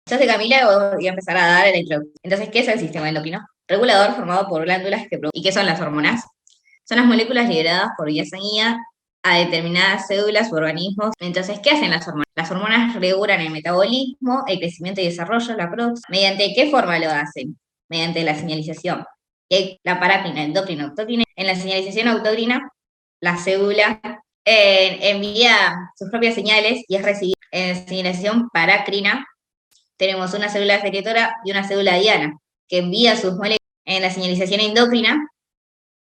Yo soy Camila y voy a empezar a dar la introducción. Entonces, ¿qué es el sistema endocrino? Regulador formado por glándulas que producen. ¿Y qué son las hormonas? Son las moléculas liberadas por vía sanguínea a determinadas células u organismos. Entonces, ¿qué hacen las hormonas? Las hormonas regulan el metabolismo, el crecimiento y desarrollo, la producción. ¿Mediante qué forma lo hacen? Mediante la señalización. Y hay la paracrina, endocrina, autocrina. En la señalización autocrina, la célula envía sus propias señales y es recibida. En señalización paracrina, tenemos una célula secretora y una célula diana, que envía sus moléculas. En la señalización endocrina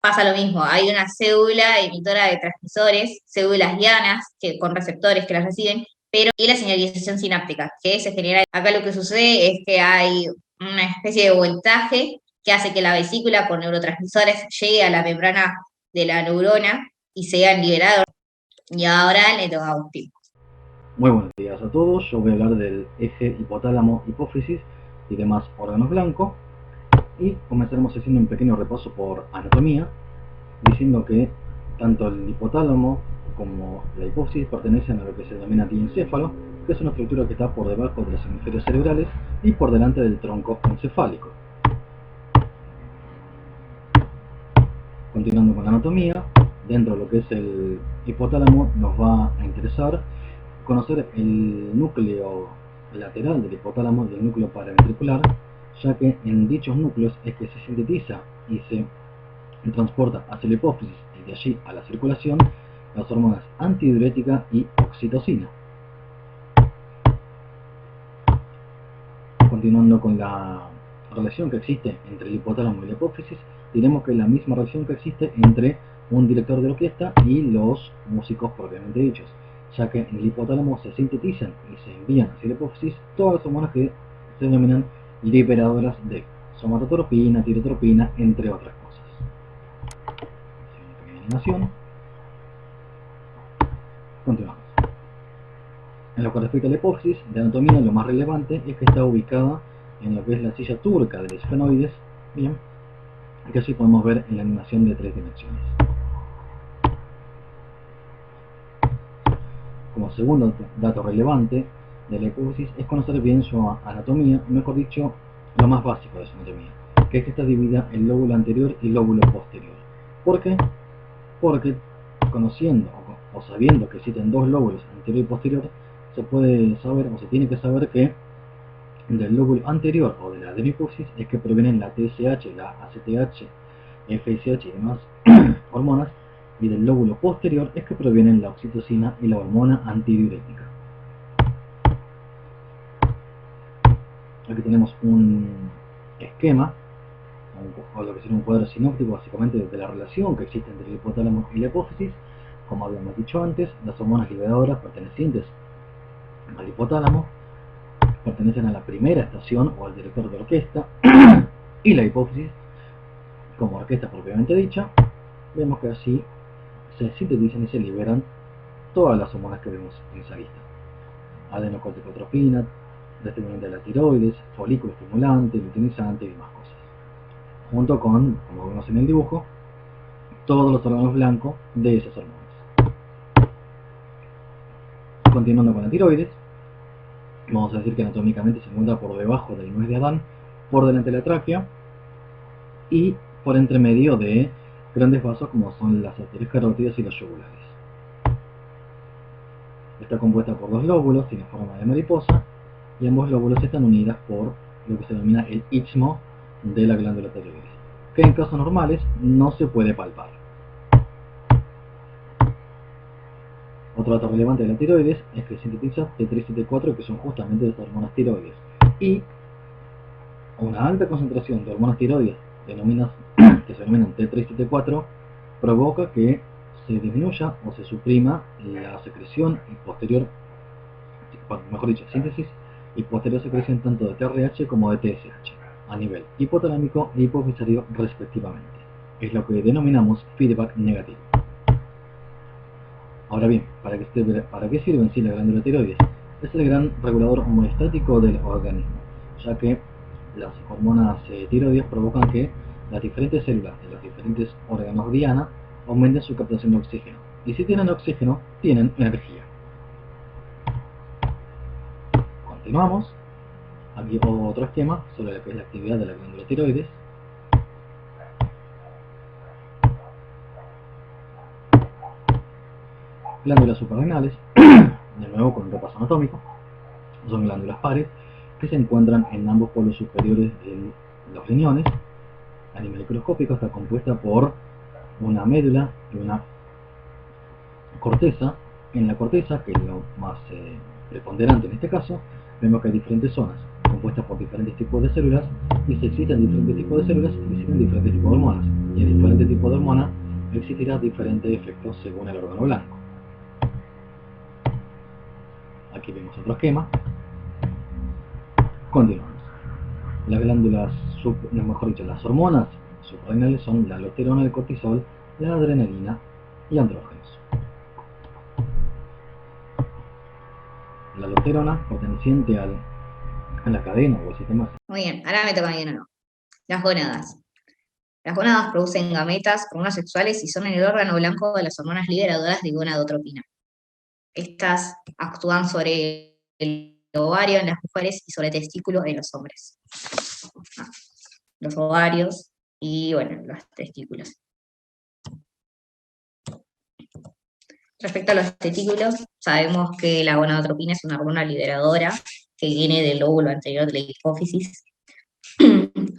pasa lo mismo, hay una célula emitora de transmisores, células dianas con receptores que las reciben, y la señalización sináptica, que se genera. Acá lo que sucede es que hay una especie de voltaje que hace que la vesícula con neurotransmisores llegue a la membrana de la neurona y sean liberados. Y ahora le toca a Agustín. Muy buenos días a todos, yo voy a hablar del eje hipotálamo-hipófisis y demás órganos blancos y comenzaremos haciendo un pequeño repaso por anatomía, diciendo que tanto el hipotálamo como la hipófisis pertenecen a lo que se denomina diencéfalo, que es una estructura que está por debajo de los hemisferios cerebrales y por delante del tronco encefálico. Continuando con la anatomía, dentro de lo que es el hipotálamo nos va a interesar conocer el núcleo lateral del hipotálamo y el núcleo paraventricular, ya que en dichos núcleos es que se sintetiza y se transporta hacia la hipófisis y de allí a la circulación las hormonas antidiurética y oxitocina. Continuando con la relación que existe entre el hipotálamo y la hipófisis, diremos que es la misma relación que existe entre un director de orquesta y los músicos propiamente dichos, ya que en el hipotálamo se sintetizan y se envían hacia la hipófisis todas las hormonas que se denominan liberadoras de somatotropina, tirotropina, entre otras cosas. Una pequeña animación. Continuamos. En lo que respecta a la hipófisis, de anatomía lo más relevante es que está ubicada en lo que es la silla turca del esfenoides, bien, que así podemos ver en la animación de 3 dimensiones. Como segundo dato relevante de la hipófisis es conocer bien su anatomía, mejor dicho, lo más básico de su anatomía, que es que está dividida en lóbulo anterior y lóbulo posterior. ¿Por qué? Porque conociendo o sabiendo que existen dos lóbulos anterior y posterior, se puede saber o se tiene que saber que del lóbulo anterior o de la adenohipófisis es que provienen la TSH, la ACTH, FSH y demás hormonas, y del lóbulo posterior es que provienen la oxitocina y la hormona antidiurética. Aquí tenemos un esquema, o lo que sería un cuadro sinóptico básicamente de la relación que existe entre el hipotálamo y la hipófisis. Como habíamos dicho antes, las hormonas liberadoras pertenecientes al hipotálamo pertenecen a la primera estación o al director de orquesta, y la hipófisis, como orquesta propiamente dicha, vemos que así se sintetizan y se liberan todas las hormonas que vemos en esa lista: adenocorticotropina, estimulante de la tiroides, folículo estimulante, luteinizante y demás cosas, junto con, como vemos en el dibujo, todos los órganos blancos de esas hormonas. Continuando con la tiroides, vamos a decir que anatómicamente se encuentra por debajo del nuez de Adán, por delante de la tráquea y por entre medio de grandes vasos como son las arterias carótidas y los yugulares. Está compuesta por dos lóbulos, tiene forma de mariposa, y ambos lóbulos están unidas por lo que se denomina el istmo de la glándula tiroides, que en casos normales no se puede palpar. Otro dato relevante de la tiroides es que sintetiza T3 y T4, que son justamente estas hormonas tiroides, y una alta concentración de hormonas tiroides que se denominan T3 y T4 provoca que se disminuya o se suprima la secreción y posterior, mejor dicho, síntesis y posterior secreción tanto de TRH como de TSH a nivel hipotalámico e hipofisario respectivamente. Es lo que denominamos feedback negativo. Ahora bien, ¿para qué sirve en sí la glándula tiroides? Es el gran regulador homeostático del organismo, ya que las hormonas tiroides provocan que las diferentes células de los diferentes órganos diana aumenten su captación de oxígeno. Y si tienen oxígeno, tienen energía. Continuamos. Aquí otro esquema sobre lo que es la actividad de la glándula tiroides. Glándulas suprarrenales, de nuevo con un repaso anatómico, son glándulas pares que se encuentran en ambos polos superiores de los riñones. A nivel microscópico está compuesta por una médula y una corteza. En la corteza, que es lo más preponderante en este caso, vemos que hay diferentes zonas compuestas por diferentes tipos de células, y si existen diferentes tipos de células, existen diferentes tipos de hormonas, y en diferentes tipos de hormonas existirá diferentes efectos según el órgano blanco. Aquí vemos otro esquema. Continuamos. Las glándulas, mejor dicho, las hormonas suprarrenales son la aldosterona, el cortisol, la adrenalina y andrógenos. La aldosterona, perteneciente a la cadena o al sistema. Muy bien, ahora me toca a mí de nuevo. Las gónadas. Las gónadas producen gametas, hormonas sexuales y son el órgano blanco de las hormonas liberadoras de gonadotropina. Estas actúan sobre el ovario en las mujeres y sobre el testículo en los hombres. Los ovarios y, bueno, los testículos. Respecto a los testículos, sabemos que la gonadotropina es una hormona liberadora que viene del lóbulo anterior de la hipófisis,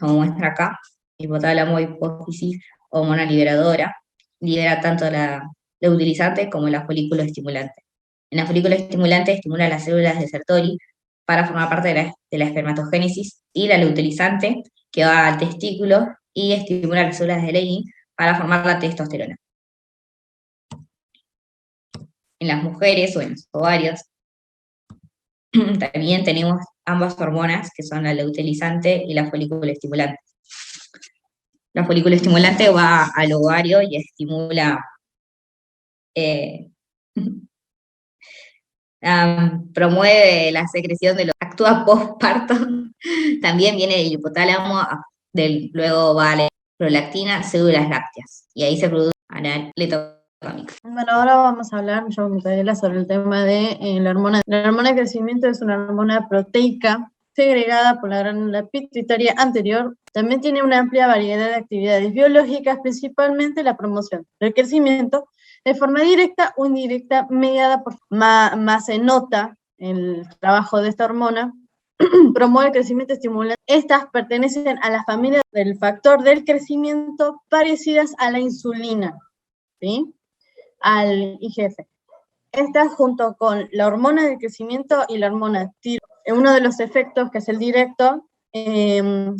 como muestra acá, hipotálamo, hipófisis, hormona liberadora, libera tanto la utilizante como la folículo estimulante. En la folículo estimulante estimula las células de Sertoli para formar parte de la espermatogénesis, y la luteinizante que va al testículo y estimula las células de Leydig para formar la testosterona. En las mujeres o en los ovarios también tenemos ambas hormonas, que son la luteinizante y la folículo estimulante. La folículo estimulante va al ovario y estimula, promueve la secreción de los, actúa postparto. También viene del hipotálamo, luego va a la prolactina, células lácteas, y ahí se produce letotómica. Bueno, ahora vamos a hablar, yo, Micaela, sobre el tema de la hormona. La hormona de crecimiento es una hormona proteica segregada por la glándula pituitaria anterior. También tiene una amplia variedad de actividades biológicas, principalmente la promoción del crecimiento de forma directa o indirecta, mediada por más se nota el trabajo de esta hormona. Promueve el crecimiento estimulante. Estas pertenecen a la familia del factor del crecimiento, parecidas a la insulina, ¿sí?, al IGF. Esta, junto con la hormona del crecimiento y la hormona tiroides, uno de los efectos, que es el directo,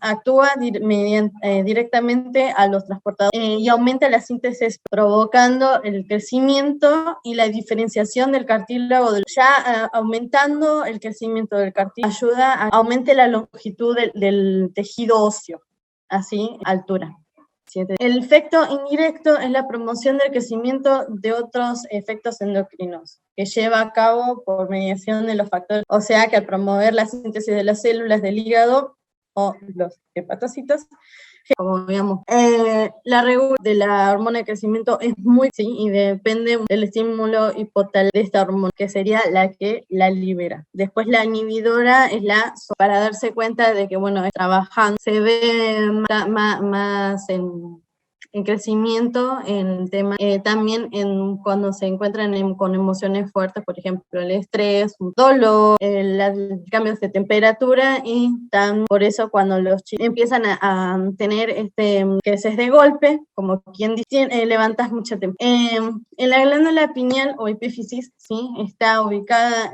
actúa directamente a los transportadores y aumenta la síntesis, provocando el crecimiento y la diferenciación del cartílago. Aumentando el crecimiento del cartílago, ayuda a aumente la longitud del tejido óseo, así, altura. El efecto indirecto es la promoción del crecimiento de otros efectos endocrinos, que lleva a cabo por mediación de los factores, o sea que al promover la síntesis de las células del hígado o los hepatocitos, como digamos, la regulación de la hormona de crecimiento es muy, sí, y depende del estímulo hipotalámico de esta hormona, que sería la que la libera. Después la inhibidora es para darse cuenta de que, bueno, trabajando, se ve más en crecimiento, en tema, también cuando se encuentran con emociones fuertes, por ejemplo, el estrés, un dolor, cambios de temperatura, y por eso cuando los chicos empiezan a tener creces de golpe, como quien dice, levantas mucha temperatura. En la glándula pineal o epífisis, ¿sí?, está ubicada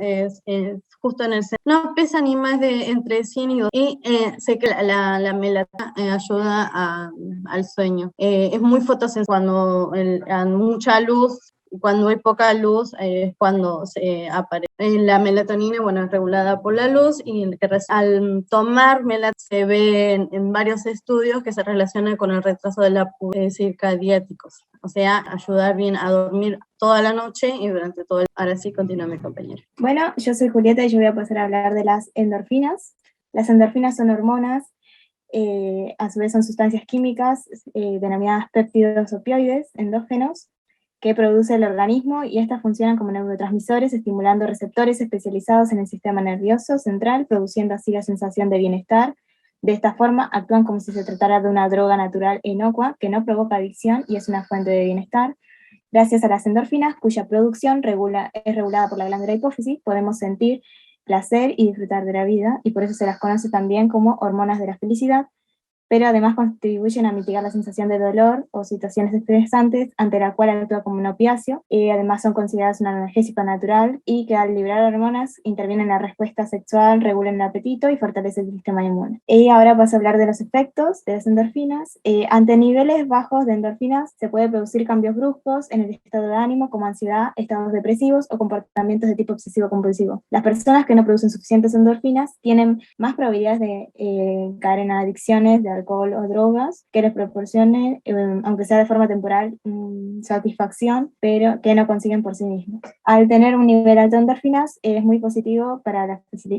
justo en el centro. No pesa ni más de entre 100 y 200, y sé que la melatonina ayuda al sueño. Es muy fotosensible cuando hay mucha luz, y cuando hay poca luz es cuando se aparece. La melatonina, bueno, es regulada por la luz, y al tomar melatonina se ve en varios estudios que se relaciona con el retraso de la circadiáticos. O sea, ayudar bien a dormir toda la noche y durante todo el... Ahora sí, continúa mi compañero. Bueno, yo soy Julieta y yo voy a pasar a hablar de las endorfinas. Las endorfinas son hormonas, a su vez son sustancias químicas denominadas péptidos opioides endógenos, que produce el organismo, y estas funcionan como neurotransmisores, estimulando receptores especializados en el sistema nervioso central, produciendo así la sensación de bienestar. De esta forma, actúan como si se tratara de una droga natural e inocua que no provoca adicción y es una fuente de bienestar. Gracias a las endorfinas, cuya producción es regulada por la glándula hipófisis, podemos sentir placer y disfrutar de la vida, y por eso se las conoce también como hormonas de la felicidad, pero además contribuyen a mitigar la sensación de dolor o situaciones estresantes, ante la cual actúa como un opiáceo. Además son consideradas un analgésico natural, y que al liberar hormonas intervienen en la respuesta sexual, regulan el apetito y fortalece el sistema inmune. Y ahora paso a hablar de los efectos de las endorfinas. Ante niveles bajos de endorfinas se puede producir cambios bruscos en el estado de ánimo, como ansiedad, estados depresivos o comportamientos de tipo obsesivo-compulsivo. Las personas que no producen suficientes endorfinas tienen más probabilidades de caer en adicciones de alcohol o drogas que les proporcione, aunque sea de forma temporal, satisfacción, pero que no consiguen por sí mismos. Al tener un nivel alto de endorfinas es muy positivo para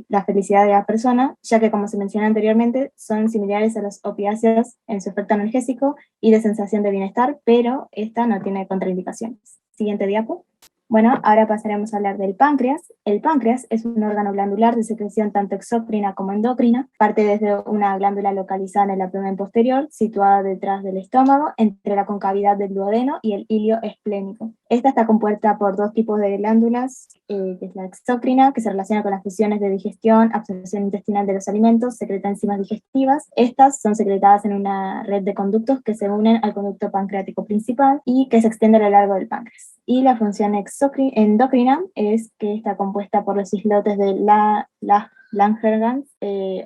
la felicidad de la persona, ya que, como se menciona anteriormente, son similares a los opiáceos en su efecto analgésico y de sensación de bienestar, pero esta no tiene contraindicaciones. Siguiente diapo. Bueno, ahora pasaremos a hablar del páncreas. El páncreas es un órgano glandular de secreción tanto exócrina como endocrina. Parte desde una glándula localizada en el abdomen posterior, situada detrás del estómago, entre la concavidad del duodeno y el hilio esplénico. Esta está compuesta por dos tipos de glándulas, que es la exócrina, que se relaciona con las funciones de digestión, absorción intestinal de los alimentos, secreta enzimas digestivas. Estas son secretadas en una red de conductos que se unen al conducto pancreático principal y que se extiende a lo largo del páncreas. Y la función endocrina es que está compuesta por los islotes de Langerhans,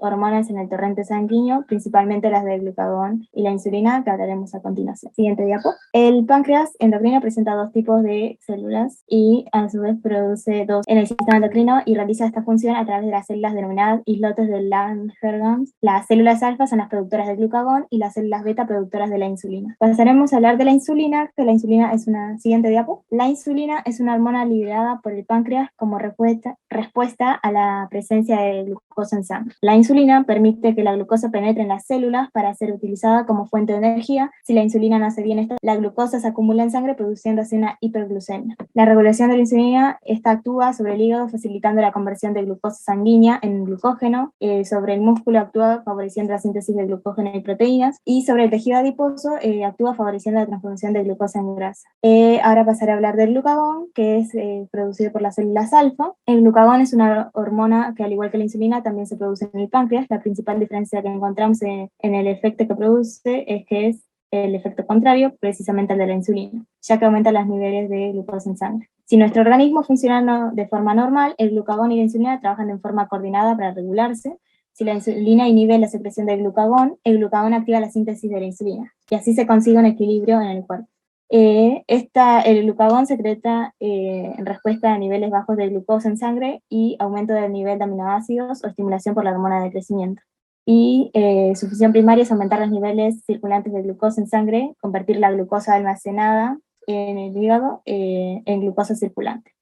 hormonas en el torrente sanguíneo, principalmente las del glucagón y la insulina, que hablaremos a continuación. Siguiente diapo. El páncreas endocrino presenta dos tipos de células y a su vez produce dos en el sistema endocrino, y realiza esta función a través de las células denominadas islotes de Langerhans. Las células alfa son las productoras del glucagón y las células beta productoras de la insulina. Pasaremos a hablar de la insulina, que la insulina es una siguiente diapo. La insulina es una hormona liberada por el páncreas como respuesta a la presencia de glucosa en sangre. La insulina permite que la glucosa penetre en las células para ser utilizada como fuente de energía. Si la insulina no hace bien esto, la glucosa se acumula en sangre, produciendo así una hiperglucemia. La regulación de la insulina actúa sobre el hígado, facilitando la conversión de glucosa sanguínea en glucógeno. Sobre el músculo actúa favoreciendo la síntesis de glucógeno y proteínas, y sobre el tejido adiposo actúa favoreciendo la transformación de glucosa en grasa. Ahora pasaré a hablar del glucagón, que es producido por las células alfa. El glucagón es una hormona que, al igual que la insulina, también se produce en el páncreas. La principal diferencia que encontramos en el efecto que produce es que es el efecto contrario precisamente al de la insulina, ya que aumenta los niveles de glucosa en sangre. Si nuestro organismo funciona de forma normal, el glucagón y la insulina trabajan de forma coordinada para regularse. Si la insulina inhibe la secreción del glucagón, el glucagón activa la síntesis de la insulina, y así se consigue un equilibrio en el cuerpo. El glucagón secreta en respuesta a niveles bajos de glucosa en sangre y aumento del nivel de aminoácidos o estimulación por la hormona de crecimiento. Y su función primaria es aumentar los niveles circulantes de glucosa en sangre, convertir la glucosa almacenada en el hígado en glucosa circulante.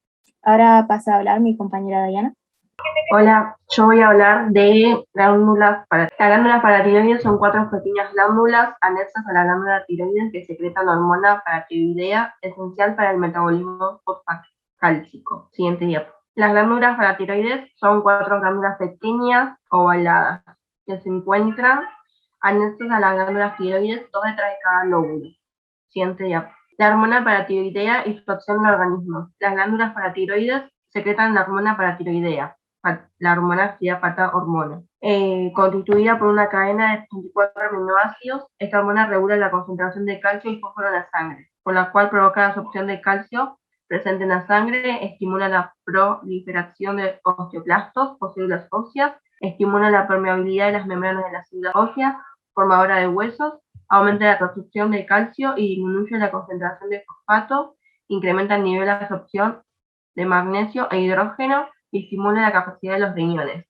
Ahora pasa a hablar mi compañera Diana. Hola, yo voy a hablar de glándulas paratinoides. Las glándulas paratinoides son 4 pequeñas glándulas anexas a la glándula tiroides que secretan la hormona paratiroidea, esencial para el metabolismo fosfocálcico. Siguiente diapo. Las glándulas paratiroides son 4 glándulas pequeñas ovaladas que se encuentran anexas a las glándulas tiroides, 2 detrás de cada lóbulo. Siguiente diapo. La hormona paratiroidea y su acción en el organismo. Las glándulas paratiroides secretan la hormona paratiroidea, la hormona actividad pata hormona, constituida por una cadena de 34 aminoácidos. Esta hormona regula la concentración de calcio y fósforo en la sangre, por la cual provoca la absorción de calcio presente en la sangre, estimula la proliferación de osteoclastos o células óseas, estimula la permeabilidad de las membranas de las células óseas, formadora de huesos, aumenta la absorción de calcio y disminuye la concentración de fosfato, incrementa el nivel de absorción de magnesio e hidrógeno y estimula la capacidad de los riñones.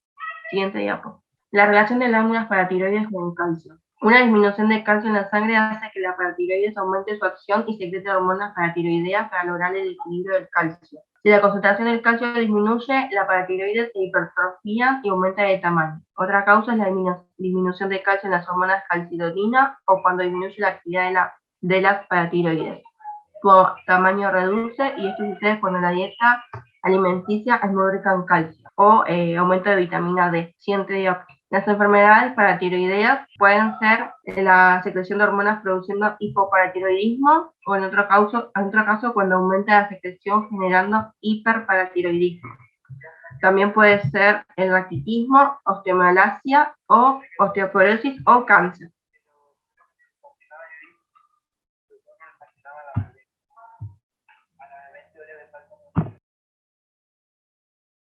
Siguiente diapo. La relación de glándulas paratiroides con el calcio. Una disminución de calcio en la sangre hace que la paratiroides aumente su acción y secrete hormonas paratiroideas para lograr el equilibrio del calcio. Si la concentración del calcio disminuye, la paratiroides se hipertrofia y aumenta de tamaño. Otra causa es la disminución de calcio en las hormonas calcitonina o cuando disminuye la actividad de las paratiroides. su tamaño reduce, y esto sucede cuando la dieta alimenticia es muy rica en calcio o aumento de vitamina D, sin antioxidantes. Las enfermedades paratiroideas pueden ser la secreción de hormonas produciendo hipoparatiroidismo, o en otro caso cuando aumenta la secreción generando hiperparatiroidismo. También puede ser el raquitismo, osteomalacia o osteoporosis o cáncer.